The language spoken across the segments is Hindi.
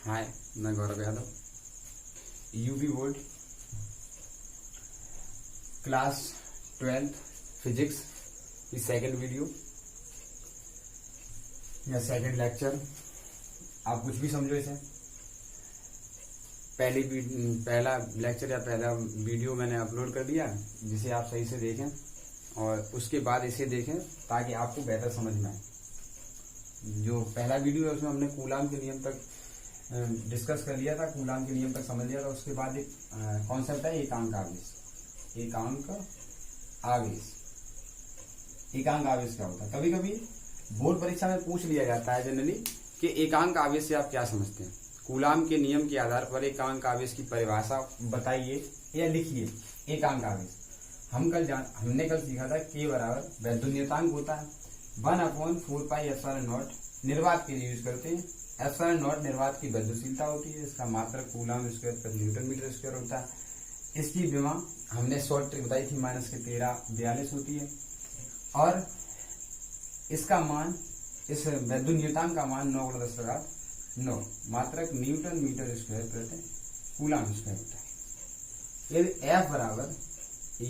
हाय, मैं Gaurav Yadav, UP board class 12th physics की सेकंड वीडियो या सेकंड लेक्चर। आप कुछ भी समझो इसे। पहला लेक्चर या पहला वीडियो मैंने अपलोड कर दिया, जिसे आप सही से देखें और उसके बाद इसे देखें ताकि आपको बेहतर समझ में आए। जो पहला वीडियो है उसमें हमने कूलाम के नियम तक डिस्कस कर लिया था, कूलाम के नियम तक समझ लिया था। उसके बाद एक कॉन्सेप्ट है एकांक आवेश। एकांक आवेश क्या होता है? कभी कभी बोर्ड परीक्षा में पूछ लिया जाता है जनरली कि एकांक आवेश से आप क्या समझते हैं। कूलाम के नियम के आधार पर एकांक आवेश की परिभाषा बताइए या लिखिए। एकांक आवेश हमने कल सीखा था K बराबर वैद्युत होता है 1/4πε0 निर्वात के लिए यूज करते हैं। ε0 निर्वात की वैद्युशीलता होती है, इसका मात्रक कूलाम स्क्वायर प्रति न्यूटन मीटर स्क्वायर होता है। इसकी विमा हमने शॉर्ट ट्रिक बताई थी -1342 होती है और इसका मान, इस वैद्युत का मान 9 × 10⁻9 मात्रक न्यूटन मीटर स्क्वायर प्रति कूलाम स्क्वायर होता है।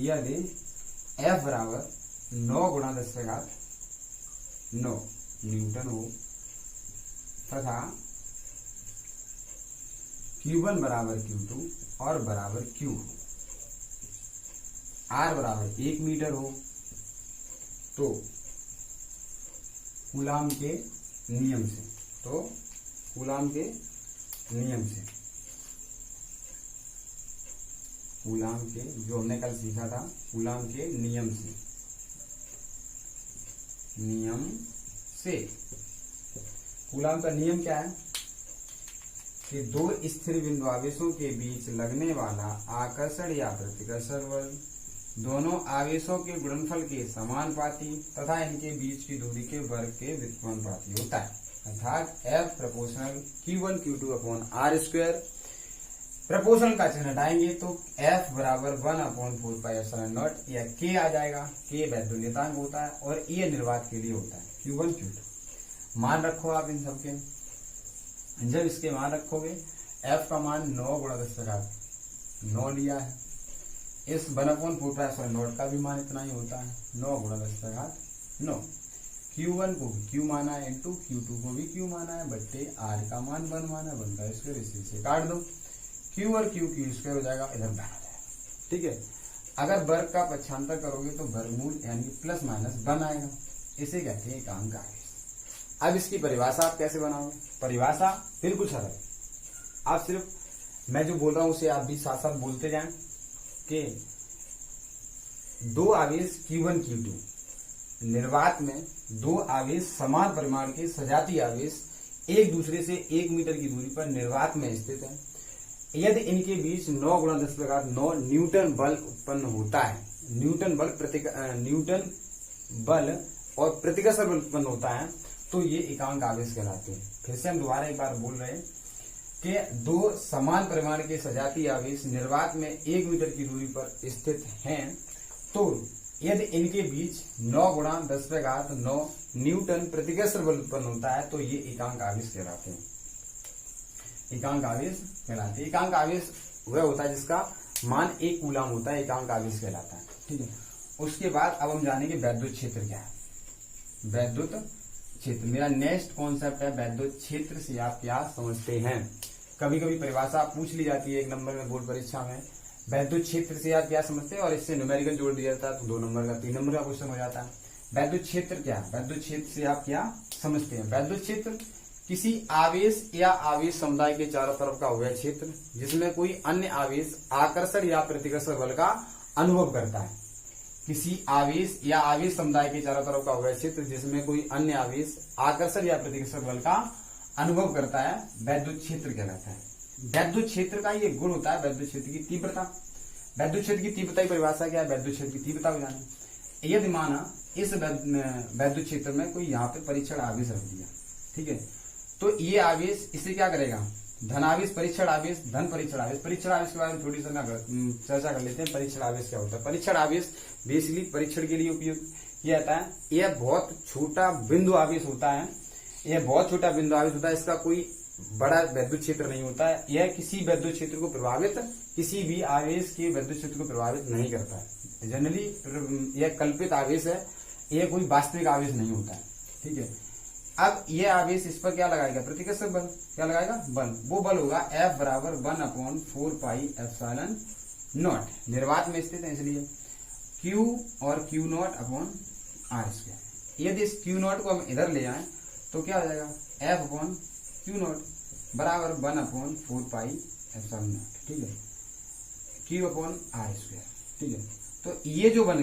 यदि F बराबर 9 × 10⁻9 न्यूटन हो तथा Q1 बराबर Q2 और बराबर Q हो, R बराबर 1 मीटर हो, तो कूलाम के नियम से जो हमने कल सीखा था, कूलाम के नियम से कूलाम का नियम क्या है कि दो स्थिर बिंदु आवेशों के बीच लगने वाला आकर्षण या प्रतिकर्षण बल दोनों आवेशों के गुणनफल के समानुपाती तथा इनके बीच की दूरी के वर्ग के व्युत्क्रमानुपाती होता है। अर्थात F proportional Q1 Q2/R²। Proportional का चिन्ह हटाएंगे तो F बराबर 1/4πε0 या K आ जाएगा। K वैद्युत होता है और ये निर्वात के लिए होता है Q1 Q2। मान रखो आप इन सबके। जब इसके मान रखोगे, F का मान 9 × 10⁻9 लिया है। इस 1/4πε0 का भी मान इतना ही होता है, 9 × 10⁻9। Q1 को भी Q माना है इंटू Q2 को भी Q माना है बट्टे R का मान 1 माना है, 1 का स्क्वायर इसे काट दो। Q और Q स्क्वायर हो जाएगा, इधर बना जाएगा। ठीक है। अगर वर्ग का पक्षांतर करोगे तो वर्गमूल यानी प्लस माइनस बन आएगा। इसे कहते हैं एकांक आवेश। अब इसकी परिभाषा आप कैसे बनाओगे? परिभाषा बिल्कुल सरल। आप सिर्फ मैं जो बोल रहा हूं उसे आप भी साथ साथ बोलते जाएं कि दो आवेश Q1 Q2 निर्वात में दो आवेश समान परिमाण के सजातीय आवेश एक दूसरे से 1 मीटर की दूरी पर निर्वात में स्थित हैं। यदि इनके बीच 9 × 10⁻9 न्यूटन बल उत्पन्न होता है, न्यूटन बल और प्रतिकर्षण बल उत्पन्न होता है, तो ये एकांक आवेश कहलाते हैं। फिर से हम दोबारा एक बार बोल रहे हैं कि दो समान परिमाण के सजातीय आवेश निर्वात में 1 मीटर की दूरी पर स्थित हैं, तो यदि इनके बीच 9 × 10⁻9 न्यूटन प्रतिकर्षण बल उत्पन्न होता है, तो ये एकांक आवेश कहलाते हैं। एकांक आवेश वह होता है जिसका मान 1 कूलाम होता है, एकांक आवेश कहलाता है। ठीक है। उसके बाद अब हम जानेंगे वैद्युत क्षेत्र क्या है। वैद्युत क्षेत्र मेरा नेक्स्ट कॉन्सेप्ट है। वैद्युत क्षेत्र से आप क्या समझते हैं? कभी कभी परिभाषा पूछ ली जाती है 1 नंबर में बोर्ड परीक्षा में, वैद्युत क्षेत्र से आप क्या समझते हैं, और इससे न्यूमेरिकल जोड़ दिया जाता है तो 2 नंबर का 3 नंबर का क्वेश्चन हो जाता है। वैद्युत क्षेत्र क्या है? वैद्युत क्षेत्र से आप क्या समझते हैं? वैद्युत क्षेत्र किसी आवेश या आवेश समुदाय के चारों तरफ का वह क्षेत्र जिसमें कोई अन्य आवेश आकर्षण या प्रतिकर्षण बल का अनुभव करता है। किसी आवेश या आवेश समुदाय के चारों तरफ का वह क्षेत्र जिसमें कोई अन्य आवेश आकर्षण या प्रतिकर्षण बल का अनुभव करता है, वैद्युत क्षेत्र कहलाता है। वैद्युत क्षेत्र का ये गुण होता है वैद्युत क्षेत्र की तीव्रता। वैद्युत क्षेत्र की तीव्रता की परिभाषा क्या है? वैद्युत क्षेत्र की तीव्रता बताने। यदि माना इस वैद्युत क्षेत्र में कोई यहाँ पे परीक्षण आवेश रख दिया, ठीक है, तो ये आवेश इसे क्या करेगा? धन आवेश, परीक्षण आवेश, धन परीक्षण आवेश। परीक्षण आवेश के बारे में थोड़ी सी चर्चा कर लेते हैं। परीक्षण आवेश क्या होता है? परीक्षण आवेश बेसिकली परीक्षण के लिए उपयोग किया जाता है। यह बहुत छोटा बिंदु आवेश होता है। इसका कोई बड़ा विद्युत क्षेत्र नहीं होता है। यह किसी विद्युत क्षेत्र को प्रभावित, किसी भी आवेश के विद्युत क्षेत्र को प्रभावित नहीं करता है। जनरली यह कल्पित आवेश है, यह कोई वास्तविक आवेश नहीं होता है। ठीक है, अब यह आवेश इस पर क्या लगाएगा, प्रतिकर्षक बल। क्या लगाएगा, बल। वो बल होगा F बराबर 1/4 पाई एप्सिलॉन नॉट। निर्वात में स्थित है इसलिए Q और Q not upon R square. यदि इस Q नॉट को हम इधर ले आए तो क्या हो जाएगा, F अपॉन Q नॉट बराबर 1/4 पाई एप्सिलॉन नॉट। ठीक है, Q अपॉन R स्क्वायर। ठीक है, तो ये जो बन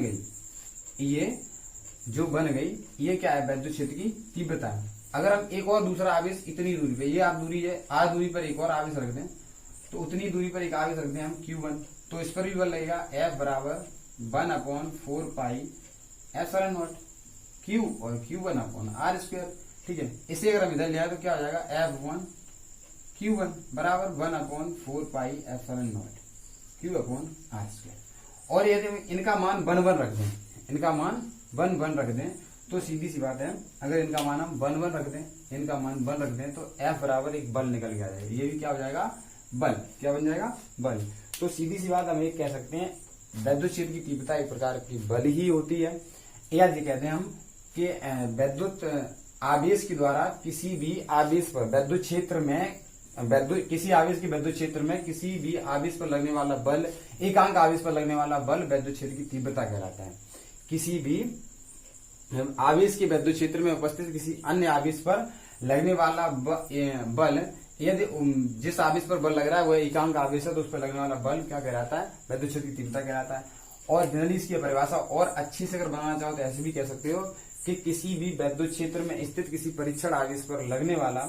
गई, ये क्या है, विद्युत क्षेत्र की तीव्रता है। अगर हम एक और दूसरा आवेश इतनी दूरी पे, ये आप दूरी है, आर दूरी पर एक और आवेश रख दें, तो उतनी दूरी पर एक आवेश रख दें हम Q1, तो इस पर भी बल लगेगा F बराबर 1/4 पाई एप्सिलॉन नॉट Q और Q1 अपॉन R स्क्वायर। ठीक है, इसे अगर हम इधर ले आए तो क्या हो जाएगा, F1 Q1 बराबर 1/4 pi epsilon not Q upon R square. और यदि इनका मान 1 रख दें, इनका मान 1 रख दें, तो सीधी सी बात है, अगर इनका मान हम 1 रख दें, इनका मान 1 रख दें, तो F बराबर एक बल निकल के आ जाएगा। ये भी क्या हो जाएगा, बल। क्या बन जाएगा, बल। तो सीधी सी बात हम ये कह सकते हैं, विद्युत क्षेत्र की तीव्रता एक प्रकार की बल ही होती है, या जी कहते हैं हम कि विद्युत आवेश के द्वारा किसी भी आवेश पर विद्युत क्षेत्र में, किसी आवेश के विद्युत क्षेत्र में किसी भी आवेश पर लगने वाला बल, एकांक आवेश पर लगने वाला बल विद्युत क्षेत्र की तीव्रता कहलाता है। किसी भी आवेश के विद्युत क्षेत्र में उपस्थित किसी अन्य आवेश पर लगने वाला बल, यदि जिस आवेश पर बल लग रहा है वह एकांक आवेश है, तो उस पर लगने वाला बल क्या कहलाता है, विद्युत क्षेत्र की तीव्रता कहलाता है। और जनरली इसकी परिभाषा और अच्छी से अगर बनाना चाहो तो ऐसे भी कह सकते हो कि किसी भी विद्युत क्षेत्र में स्थित किसी परीक्षण आवेश पर लगने वाला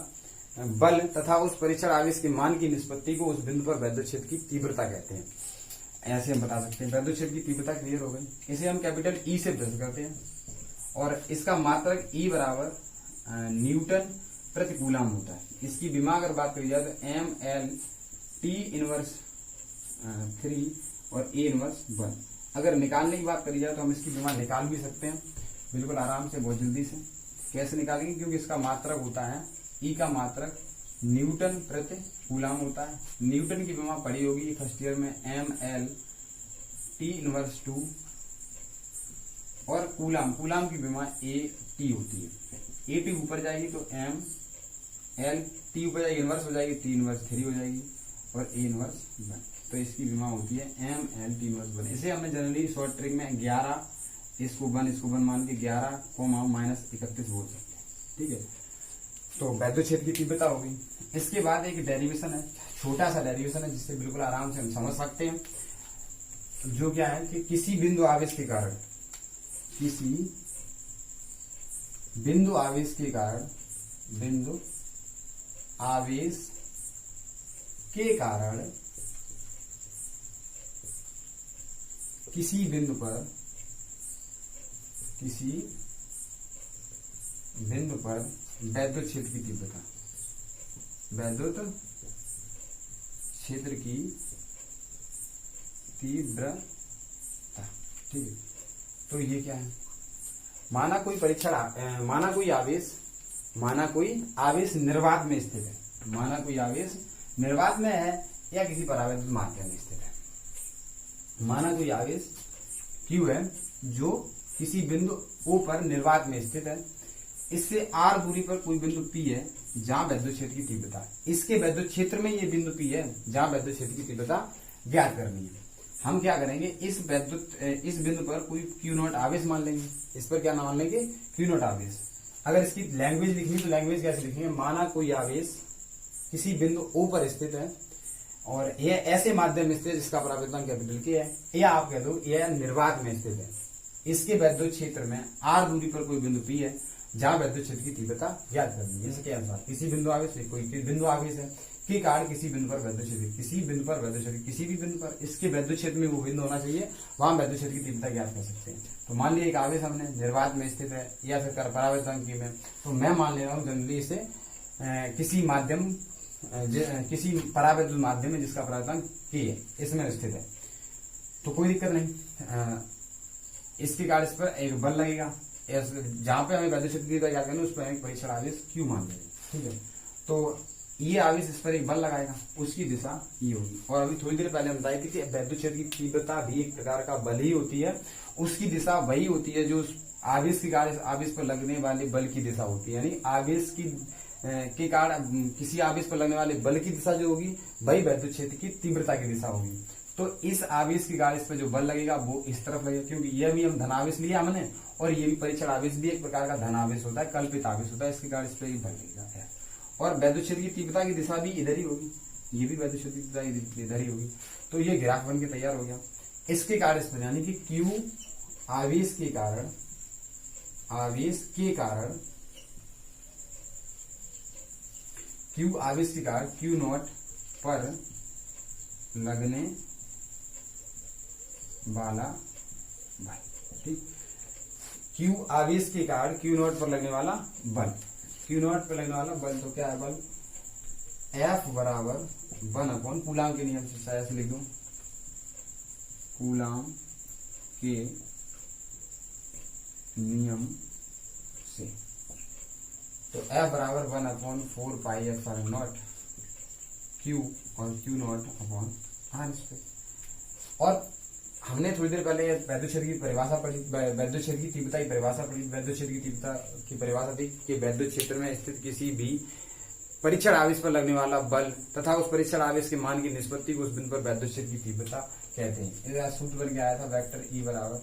बल तथा उस परीक्षण आवेश के मान की निष्पत्ति को उस बिंदु पर विद्युत क्षेत्र की तीव्रता कहते हैं। ऐसे हम बता सकते हैं। विद्युत क्षेत्र की तीव्रता क्लियर हो गई। इसे हम कैपिटल E से दर्ज करते हैं और इसका मात्रक E बराबर न्यूटन प्रति कूलम होता है। इसकी विमा अगर बात करी जाए तो mL T−3 और A−1। अगर निकालने की बात करी जाए तो हम इसकी विमा निकाल भी सकते हैं बिल्कुल आराम से, बहुत जल्दी से। कैसे निकालेंगे, क्योंकि इसका मात्रक होता है, E का मात्रक न्यूटन प्रति कूलम होता है। न्यूटन की विमा पड़ी होगी फर्स्ट ईयर में mL T−2 और कूलम की विमा AT होती है। AT ऊपर जाएगी तो mL T ऊपर जाएगी, इनवर्स हो जाएगी, T−3 हो जाएगी और A−1। तो इसकी विमा होती है mL T−1। इसे हमने जनरली शॉर्ट ट्रिक में 11 इसको 1 मान के 11 -31 बोल सकते हैं। ठीक है, तो विद्युत क्षेत्र की तीव्रता होगी। इसके बाद एक डेरिवेशन है, छोटा सा डेरिवेशन है जिससे बिल्कुल आराम से हम समझ सकते हैं, जो क्या है कि किसी बिंदु आवेश के कारण, किसी बिंदु आवेश के कारण, बिंदु आवेश के कारण किसी बिंदु पर विद्युत क्षेत्र की तीव्रता, विद्युत क्षेत्र की तीव्रता। ठीक है, तो ये क्या है, माना कोई आवेश निर्वात में स्थित है, माना कोई आवेश निर्वात में है या किसी परावैद्युत माध्यम में स्थित है। माना कोई आवेश Q है जो किसी बिंदु O पर निर्वात में स्थित है, इससे R दूरी पर कोई बिंदु P है जहां विद्युत क्षेत्र की तीव्रता है। इसके विद्युत क्षेत्र में ये बिंदु P है जहां विद्युत क्षेत्र की तीव्रता ज्ञात करनी है। हम क्या करेंगे, इस बिंदु पर कोई Q0 आवेश मान लेंगे। इस पर क्या मान लेंगे, Q0 आवेश। अगर इसकी लैंग्वेज लिखनी तो लैंग्वेज कैसे लिखेंगे, माना कोई आवेश किसी बिंदु O पर स्थित है और यह ऐसे माध्यम में स्थित है जिसका परावर्तन कैपिटल K है, या आप कह दो यह निर्वात में स्थित है। इसके विद्युत क्षेत्र में R दूरी पर कोई बिंदु P है जहां विद्युत क्षेत्र की तीव्रता ज्ञात करनी है। इसके अनुसार किसी बिंदु आवेश से कोई बिंदु आवेश है के कारण किसी बिंदु पर विद्युत क्षेत्र, किसी बिंदु पर विद्युत क्षेत्र, किसी भी बिंदु पर इसके विद्युत क्षेत्र में वो बिंदु होना चाहिए, वहां विद्युत क्षेत्र की तीव्रता ज्ञात कर सकते हैं। तो मान लिया एक आवेश हमने निर्वात में स्थित है या फिर परावर्तन की में, तो मैं मान ले रहा हूँ जनरली इसे किसी परावैद्युत माध्यम में जिसका परावर्तन K है, इसमें स्थित है, तो कोई दिक्कत नहीं। इसके कारण इस पर एक बल लगेगा, जहां पे हमें विद्युत क्षेत्र की ज्ञात करनी है उस पर एक परीक्षण आवेश Q मान लेंगे। ठीक है, तो ये आवेश इस पर एक बल लगाएगा, उसकी दिशा ये होगी। और अभी थोड़ी देर पहले हम बताए थे कि वैद्युत क्षेत्र की तीव्रता भी एक प्रकार का बल ही होती है, उसकी दिशा वही होती है जो आवेश के कारण आवेश पर लगने वाले बल की दिशा होती है। यानी आवेश की के कारण किसी आवेश पर लगने वाले बल की दिशा जो होगी वही वैद्युत क्षेत्र की तीव्रता की दिशा होगी। तो इस आवेश के कारण इस पर जो बल लगेगा वो इस तरफ लगेगा, क्योंकि यह भी हम धनावेश लिया हमने, और ये भी परीक्षण आवेश भी एक प्रकार का धनावेश होता है, कल्पित आवेश होता है, इसके कारण इस पर बल लगेगा। और वैद्युत क्षेत्र की तीव्रता की दिशा भी इधर ही होगी, ये भी वैद्युत क्षेत्र की तीव्रता इधर ही होगी। तो ये ग्राफ बन के तैयार हो गया। इसके कारण इस पर यानी कि Q आवेश के कारण Q आवेश के कारण Q नॉट पर लगने वाला बल, ठीक। Q आवेश के कारण Q नॉट पर लगने वाला बल, Q नॉट पर लगने वाला बल तो क्या है बल, F बराबर 1 कूलाम के नियम से, शायद से लिख दूं, कूलाम के नियम से। तो F बराबर 1/4 पाई एप्सिलॉन नॉट Q और Q not upon R square. और हमने थोड़ी देर पहले वैद्युत क्षेत्र की परिभाषा पढ़ी, वैद्युत क्षेत्र की तीव्रता की परिभाषा पढ़ी। वैद्युत क्षेत्र की तीव्रता की परिभाषा थी कि वैद्युत क्षेत्र में स्थित किसी भी परीक्षण आवेश पर लगने वाला बल तथा उस परीक्षण आवेश के मान की निष्पत्ति को उस बिंदु पर वैद्युत क्षेत्र की तीव्रता कहते हैं। इसका सूत्र बन के आया था वेक्टर E बराबर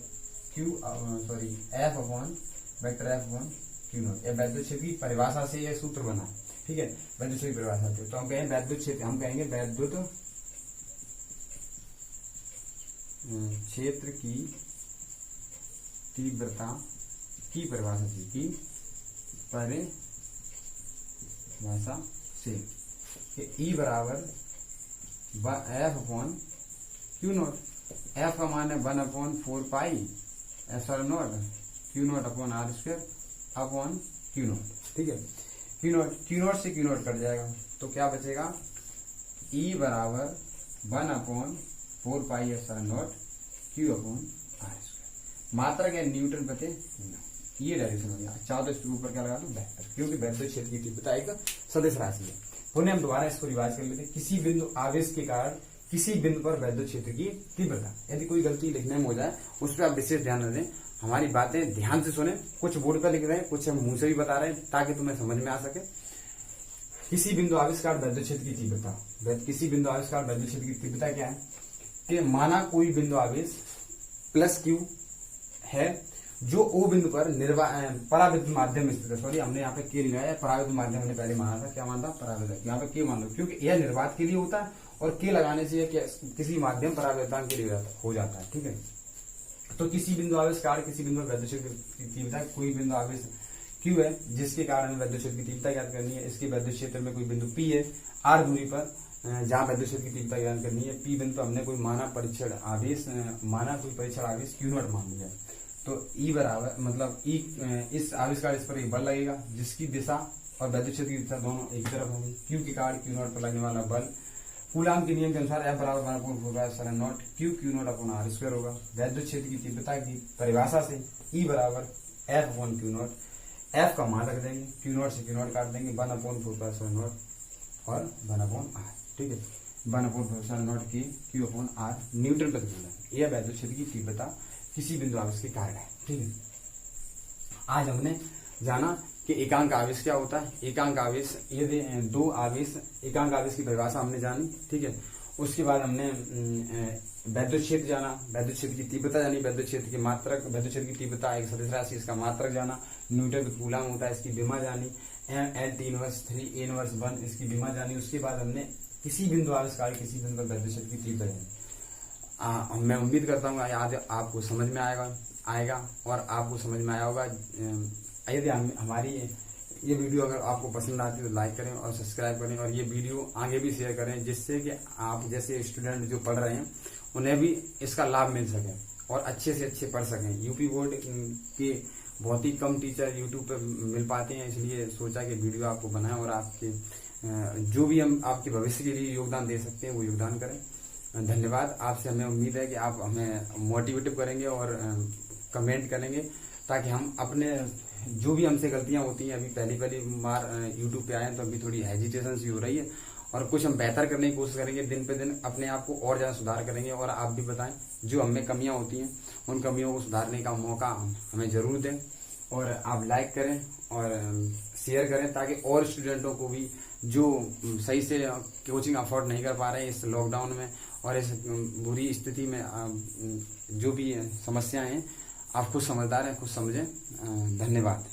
F upon vector F upon Q not. यह वैद्युत क्षेत्र की परिभाषा से यह सूत्र बना है, ठीक है, वैद्युत क्षेत्र की परिभाषा से। तो हम कहेंगे वैद्युत क्षेत्र, हम कहेंगे वैद्युत क्षेत्र की तीव्रता की परिभाषा से, की परिभाषा से E बराबर F upon Q not. F का मान है 1/4 pi epsilon not Q not upon R square upon Q not, ठीक है। Q नॉट से Q नॉट कट जाएगा तो क्या बचेगा, E बराबर 1/4 pi epsilon not Q upon R square. मात्रक है न्यूटन प्रति मीटर, ये डायरेक्शन हो गया। चाहो तो इसके ऊपर क्या लगा दो वेक्टर, क्योंकि वैद्युत क्षेत्र की तीव्रता एक सदिश राशि है। पुनः हम दोबारा इसको रिवाइज कर लेते हैं। किसी बिंदु आवेश के कारण किसी बिंदु पर वैद्युत क्षेत्र की तीव्रता, यदि कोई गलती लिखने में हो जाए उस पर आप विशेष ध्यान न दें, हमारी बातें ध्यान से सुने। कुछ बोर्ड पर लिख रहे हैं, कुछ हम मुंह से भी बता रहे हैं ताकि तुम्हें समझ में आ सके। किसी बिंदु आवेश का वैद्युत क्षेत्र की तीव्रता, किसी बिंदु आवेश का वैद्युत क्षेत्र की तीव्रता क्या है कि माना कोई बिंदु आवेश प्लस Q है जो O बिंदु पर पराविद्युत माध्यम स्थित है। सॉरी, हमने यहाँ पे K लिखा है, पराविद्युत माध्यम हमने पहले माना था, क्या माना था, पराविद्युत। यहाँ पे K मान लो, क्योंकि यह निर्वात के लिए होता है और K लगाने से किसी माध्यम पराविद्युतांक के लिए हो जाता है, ठीक है। तो किसी बिंदु आवेश कारण किसी बिंदु पर वैद्युत क्षेत्र की तीव्रता, कोई बिंदु आवेश Q है जिसके कारण वैद्युत क्षेत्र की तीव्रता ज्ञात करनी है। इसके वैद्युत क्षेत्र में कोई बिंदु P है R दूरी पर जहां वैद्युत क्षेत्र की तीव्रता ज्ञात करनी है। P बिंदु हमने कोई माना परीक्षण आवेश, कोई परीक्षण आवेश Q नॉट मान लिया। तो E बराबर मतलब E इस आवेश का इस पर एक बल लगेगा जिसकी दिशा और वैद्युत क्षेत्र की दिशा दोनों एक तरफ होंगी। Q के कारण Q नॉट पर लगने वाला बल कूलाम के नियम के अनुसार F बराबर 1/4 not Q not upon R square होगा। वैद्युत क्षेत्र की तीव्रता की परिभाषा से E बराबर F upon Q not. F का मान रख देंगे, Q नॉट से Q नॉट काट देंगे, 1/4 नॉट और 1/R, ठीक है। 1/4 नॉट के Q अपॉन R न्यूटन प्रति कूलम। यह वैद्युत क्षेत्र की तीव्रता किसी बिंदु आवेश के कारण है, ठीक है। आज हमने जाना कि एकांक आवेश क्या होता है। एकांक आवेश, यदि दो आवेश, एकांक आवेश की परिभाषा हमने जानी, ठीक है। उसके बाद हमने वैद्युत क्षेत्र जाना, वैद्युत क्षेत्र की तीव्रता जानी, वैद्युत क्षेत्र की मात्रक, वैद्युत क्षेत्र की तीव्रता एक सदिश राशि, इसका मात्रक जाना, न्यूटन प्रति कूलम होता है, इसकी विमा जानी, L T inverse 3 A inverse 1 इसकी विमा जानी। उसके बाद हमने किसी बिंदु आवेश कारण किसी बिंदु पर वैद्युत क्षेत्र की तीव्रता जानी। मैं उम्मीद करता हूँ आज आपको समझ में आएगा और आपको समझ में आया होगा। यदि हमारी ये वीडियो अगर आपको पसंद आती है तो लाइक करें और सब्सक्राइब करें और ये वीडियो आगे भी शेयर करें, जिससे कि आप जैसे स्टूडेंट जो पढ़ रहे हैं उन्हें भी इसका लाभ मिल सके और अच्छे से अच्छे पढ़ सकें। यूपी बोर्ड के बहुत ही कम टीचर यूट्यूब पर मिल पाते हैं, इसलिए सोचा कि वीडियो आपको बनाएं और आपके जो भी हम आपके भविष्य के लिए योगदान दे सकते हैं वो योगदान करें। धन्यवाद। आपसे हमें उम्मीद है कि आप हमें मोटिवेटिव करेंगे और कमेंट करेंगे ताकि हम अपने जो भी हमसे गलतियां होती हैं, अभी पहली बार यूट्यूब पे आए हैं तो अभी थोड़ी हेजिटेशन सी हो रही है, और कुछ हम बेहतर करने की कोशिश करेंगे, दिन पे दिन अपने आप को और ज्यादा सुधार करेंगे। और आप भी बताएं जो हमें कमियां होती हैं उन कमियों को सुधारने का मौका हमें जरूर दें, और आप लाइक करें और शेयर करें, ताकि और स्टूडेंटों को भी जो सही से कोचिंग अफोर्ड नहीं कर पा रहे हैं इस लॉकडाउन में और इस बुरी स्थिति में, जो भी समस्याएं हैं, आप खुद समझदार हैं, खुद समझें। धन्यवाद।